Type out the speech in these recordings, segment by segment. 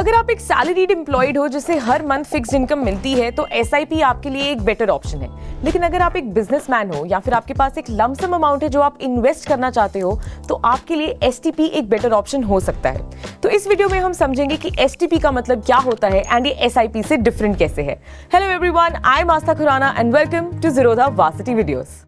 अगर आप एक सैलरीड एम्प्लॉयड हो जिसे हर मंथ फिक्स्ड इनकम मिलती है तो एसआईपी आपके लिए एक बेटर ऑप्शन है। लेकिन अगर आप एक बिजनेसमैन हो या फिर आपके पास एक लमसम अमाउंट है जो आप इन्वेस्ट करना चाहते हो तो आपके लिए एसटीपी एक बेटर ऑप्शन हो सकता है। तो इस वीडियो में हम समझेंगे कि एसटीपी का मतलब क्या होता है एंड ये एसआईपी से डिफरेंट कैसे है। Hello everyone, I am Aastha Khurana and welcome to Zerodha Varsity videos.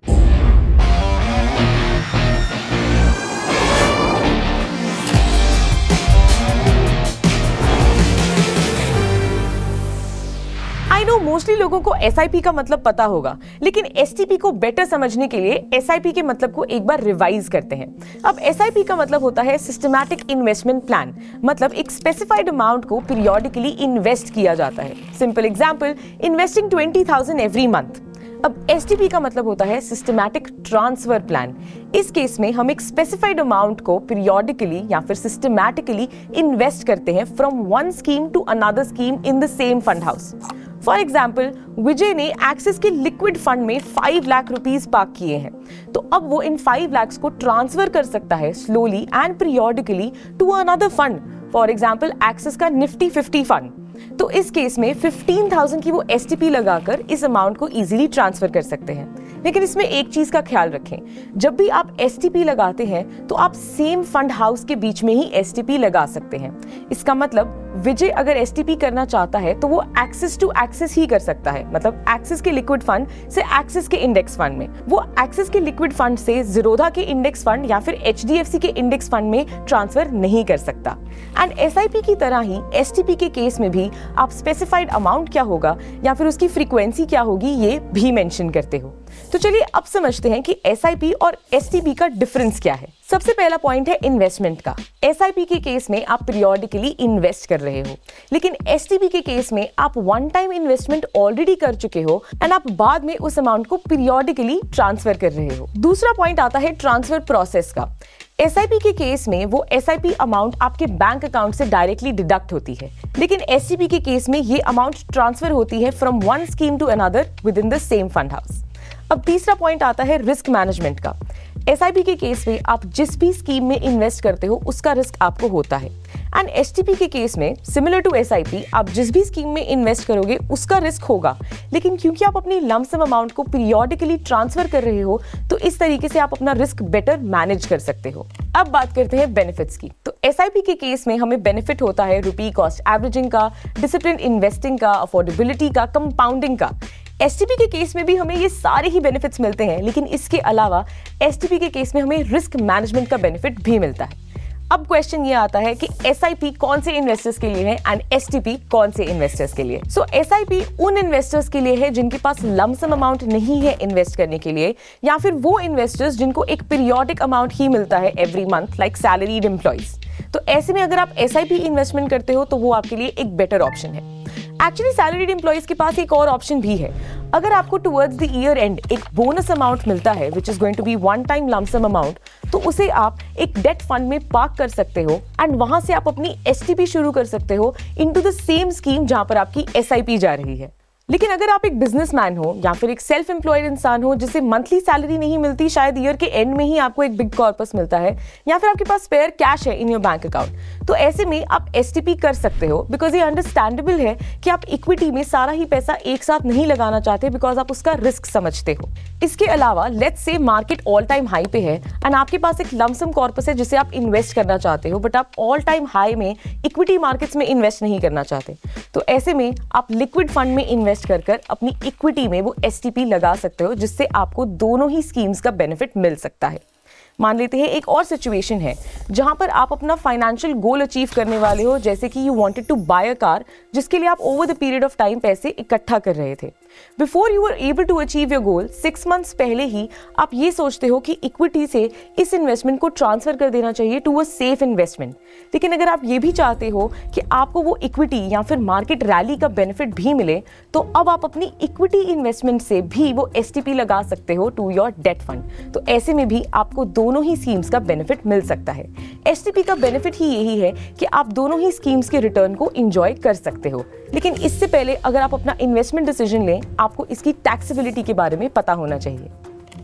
I know mostly लोगों को एसआईपी का मतलब पता होगा, लेकिन एसटीपी को बेटर समझने के लिए एसआईपी के मतलब को एक बार रिवाइज करते हैं। अब एसआईपी का मतलब होता है सिस्टमैटिक इन्वेस्टमेंट प्लान, मतलब एक स्पेसिफाइड अमाउंट को पीरियोडिकली इन्वेस्ट किया जाता है। Simple example, investing 20,000 every month. अब एसटीपी का मतलब होता है सिस्टमैटिक ट्रांसफर प्लान। इस केस में हम एक स्पेसिफाइड अमाउंट को पीरियोडिकली या फिर सिस्टमैटिकली इन्वेस्ट करते हैं from one scheme to another scheme in the same fund house. For example, Vijay ने एक्सिस के लिक्विड फंड में 5 लाख रुपीस पार्क किए हैं, तो अब वो इन 5 लाख को ट्रांसफर कर सकता है slowly and periodically to another fund, for example Axis का निफ्टी 50 फंड। तो इस केस में 15,000 की वो एसटीपी लगाकर इस अमाउंट को इजीली ट्रांसफर कर सकते हैं। लेकिन इसमें एक चीज का ख्याल रखें, जब भी आप एसटीपी लगाते हैं तो आप सेम फंड हाउस के बीच में ही एसटीपी लगा सकते हैं। इसका मतलब विजय अगर एसटीपी करना चाहता है तो वो एक्सिस टू एक्सिस ही कर सकता है, मतलब एक्सिस के लिक्विड फंड से एक्सिस के इंडेक्स फंड में। वो एक्सिस के लिक्विड फंड से ज़ीरोधा के इंडेक्स फंड या फिर एचडीएफसी के इंडेक्स फंड में ट्रांसफर नहीं कर सकता। एंड एसआईपी की तरह ही एसटीपी के केस में भी आप स्पेसिफाइड अमाउंट क्या होगा या फिर उसकी फ्रीक्वेंसी क्या होगी ये भी मेंशन करते हो। तो चलिए अब समझते हैं कि एसआईपी और एसटीपी का डिफरेंस क्या है। सबसे पहला पॉइंट है इन्वेस्टमेंट का। एसआईपी के केस में आप पीरियोडिकली इन्वेस्ट कर रहे हो, लेकिन एसटीपी के केस में आप वन टाइम इन्वेस्टमेंट ऑलरेडी कर चुके हो एंड आप बाद में उस अमाउंट को पीरियोडिकली ट्रांसफर कर रहे हो। दूसरा पॉइंट आता है ट्रांसफर प्रोसेस का। एसआईपी के केस में वो एसआईपी अमाउंट आपके बैंक अकाउंट से डायरेक्टली डिडक्ट होती है, लेकिन एसटीपी के केस में ये अमाउंट ट्रांसफर होती है from one scheme to another within the same fund house. अब तीसरा पॉइंट आता है रिस्क मैनेजमेंट का। एसआईपी के केस में आप जिस भी स्कीम में इन्वेस्ट करते हो उसका रिस्क आपको होता है, एंड एसटीपी के केस में सिमिलर टू एसआईपी आप जिस भी स्कीम में इन्वेस्ट करोगे उसका रिस्क होगा, लेकिन क्योंकि आप अपनी लमसम अमाउंट को पीरियोडिकली ट्रांसफर कर रहे हो तो इस तरीके से आप अपना रिस्क बेटर मैनेज कर सकते हो। अब बात करते हैं बेनिफिट्स की। तो एसआईपी के केस में हमें बेनिफिट होता है रुपी कॉस्ट एवरेजिंग का, डिसिप्लिन इन्वेस्टिंग का, अफोर्डेबिलिटी का, कंपाउंडिंग का। एसटीपी के केस में भी हमें ये सारे ही बेनिफिट्स मिलते हैं, लेकिन इसके अलावा एसटीपी के केस में हमें रिस्क मैनेजमेंट का बेनिफिट भी मिलता है। अब क्वेश्चन ये आता है कि एसआईपी कौन से इन्वेस्टर्स के लिए है एंड एसटीपी कौन से इन्वेस्टर्स के लिए। सो एसआईपी उन इन्वेस्टर्स के लिए है जिनके पास लमसम अमाउंट नहीं है इन्वेस्ट करने के लिए, या फिर वो इन्वेस्टर्स जिनको एक पीरियोडिक अमाउंट ही मिलता है every month, like salaried employees. तो ऐसे में अगर आप एसआईपी इन्वेस्टमेंट करते हो तो वो आपके लिए एक बेटर ऑप्शन है। एक्चुअली सैलरीड एम्प्लॉइज के पास एक और ऑप्शन भी है। अगर आपको टुवर्ड्स द ईयर एंड एक बोनस अमाउंट मिलता है which is going to be one time lump sum amount, तो उसे आप एक डेट फंड में पार्क कर सकते हो एंड वहां से आप अपनी एसटीपी शुरू कर सकते हो इनटू द सेम स्कीम जहां पर आपकी एसआईपी जा रही है। लेकिन अगर आप एक बिजनेसमैन हो या फिर एक सेल्फ एम्प्लॉयड इंसान हो जिसे मंथली सैलरी नहीं मिलती, शायद ईयर के एंड में ही आपको एक बिग कॉर्पस मिलता है, या फिर आपके पास स्पेयर कैश है इन योर बैंक अकाउंट, तो ऐसे में आप एसटीपी कर सकते हो बिकॉज ये अंडरस्टैंडेबल है कि आप इक्विटी में सारा ही पैसा एक साथ नहीं लगाना चाहते बिकॉज आप उसका रिस्क समझते हो। इसके अलावा let's say market all time high पे है एंड आपके पास एक लमसम कॉर्पस है जिसे आप इन्वेस्ट करना चाहते हो, बट आप ऑल टाइम हाई में इक्विटी मार्केट्स में इन्वेस्ट नहीं करना चाहते, तो ऐसे में आप लिक्विड फंड में इन्वेस्ट कर अपनी इक्विटी में वो एसटीपी लगा सकते हो, जिससे आपको दोनों ही स्कीम्स का बेनिफिट मिल सकता है। मान लेते हैं एक और सिचुएशन है जहां पर आप अपना फाइनेंशियल गोल अचीव करने वाले हो, जैसे कि you wanted to buy a car जिसके लिए आप over the period of time पैसे इकट्ठा कर रहे थे। Before you are able to achieve your goal 6 months पहले ही आप ये सोचते हो कि इक्विटी से इस इन्वेस्टमेंट को ट्रांसफर कर देना चाहिए टू अ सेफ इन्वेस्टमेंट। लेकिन अगर आप ये भी चाहते हो कि आपको वो इक्विटी या फिर मार्केट रैली का बेनिफिट भी मिले, तो अब आप अपनी इक्विटी इन्वेस्टमेंट से भी वो एसटीपी लगा सकते हो टू योर डेट फंड। तो ऐसे में भी आपको दोनों ही स्कीम्स का बेनिफिट मिल सकता है। एसटीपी का बेनिफिट ही यही है कि आप दोनों ही स्कीम्स के रिटर्न को एंजॉय कर सकते हो। लेकिन इससे पहले अगर आप अपना इन्वेस्टमेंट डिसीजन लें, आपको इसकी टैक्सेबिलिटी के बारे में पता होना चाहिए।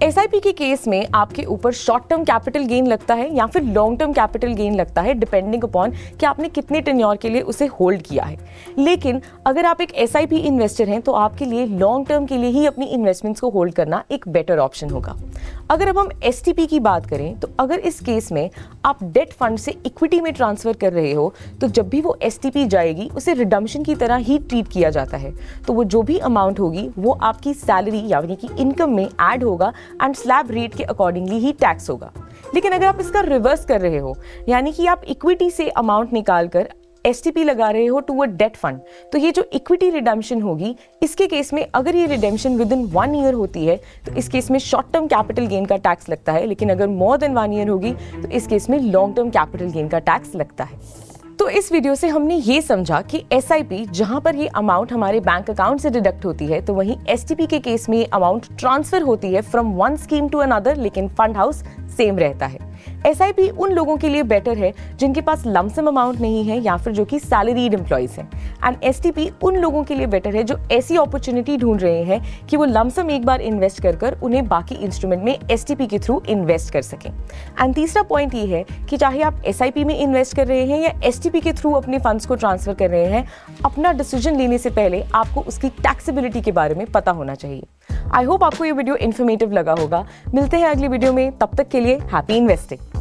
एसआईपी के केस में आपके ऊपर शॉर्ट टर्म कैपिटल गेन लगता है या फिर लॉन्ग टर्म कैपिटल गेन लगता है, डिपेंडिंग अपॉन कि आपने कितने टेन्योर के लिए उसे होल्ड किया है। लेकिन अगर आप एक एसआईपी इन्वेस्टर हैं तो आपके लिए लॉन्ग टर्म के लिए ही अपनी इन्वेस्टमेंट्स को होल्ड करना एक बेटर ऑप्शन होगा। अगर अब हम एसटीपी की बात करें तो अगर इस केस में आप डेट फंड से इक्विटी में ट्रांसफर कर रहे हो तो जब भी वो एसटीपी जाएगी उसे रिडम्पशन की तरह ही ट्रीट किया जाता है। तो वो जो भी अमाउंट होगी वो आपकी सैलरी यानी कि इनकम में ऐड होगा एंड स्लैब रेट के अकॉर्डिंगली ही टैक्स होगा। लेकिन अगर आप इसका रिवर्स कर रहे हो यानी कि आप इक्विटी से अमाउंट निकाल कर एसटीपी लगा रहे हो टू अ डेट फंड, तो ये जो इक्विटी रिडेम्पशन होगी इसके केस में अगर ये रिडेम्पशन विद इन 1 ईयर होती है तो इस केस में शॉर्ट टर्म कैपिटल गेन का टैक्स लगता है। लेकिन अगर मोर देन 1 ईयर होगी तो इस केस में लॉन्ग टर्म कैपिटल गेन का टैक्स लगता है। तो इस वीडियो से हमने ये समझा कि एसआईपी जहां पर ये अमाउंट हमारे बैंक अकाउंट से डिडक्ट होती है तो वहीं एसटीपी के केस में ये अमाउंट ट्रांसफर होती है from one scheme to another, लेकिन फंड हाउस सेम रहता है। एसआईपी उन लोगों के लिए बेटर है जिनके पास लमसम अमाउंट नहीं है या फिर जो कि सैलरीड एम्प्लॉइज हैं, एंड एसटीपी उन लोगों के लिए बेटर है जो ऐसी अपॉर्चुनिटी ढूंढ रहे हैं कि वो लमसम एक बार इन्वेस्ट कर उन्हें बाकी इंस्ट्रूमेंट में एसटीपी के थ्रू इन्वेस्ट कर सकें। एंड तीसरा पॉइंट ये है कि चाहे आप एसआईपी में इन्वेस्ट कर रहे हैं या एसटीपी के थ्रू अपने फंड्स को ट्रांसफर कर रहे हैं, अपना डिसीजन लेने से पहले आपको उसकी टैक्सेबिलिटी के बारे में पता होना चाहिए। आई होप आपको ये वीडियो इन्फॉर्मेटिव लगा होगा। मिलते हैं अगली वीडियो में, तब तक के लिए हैप्पी इन्वेस्टिंग।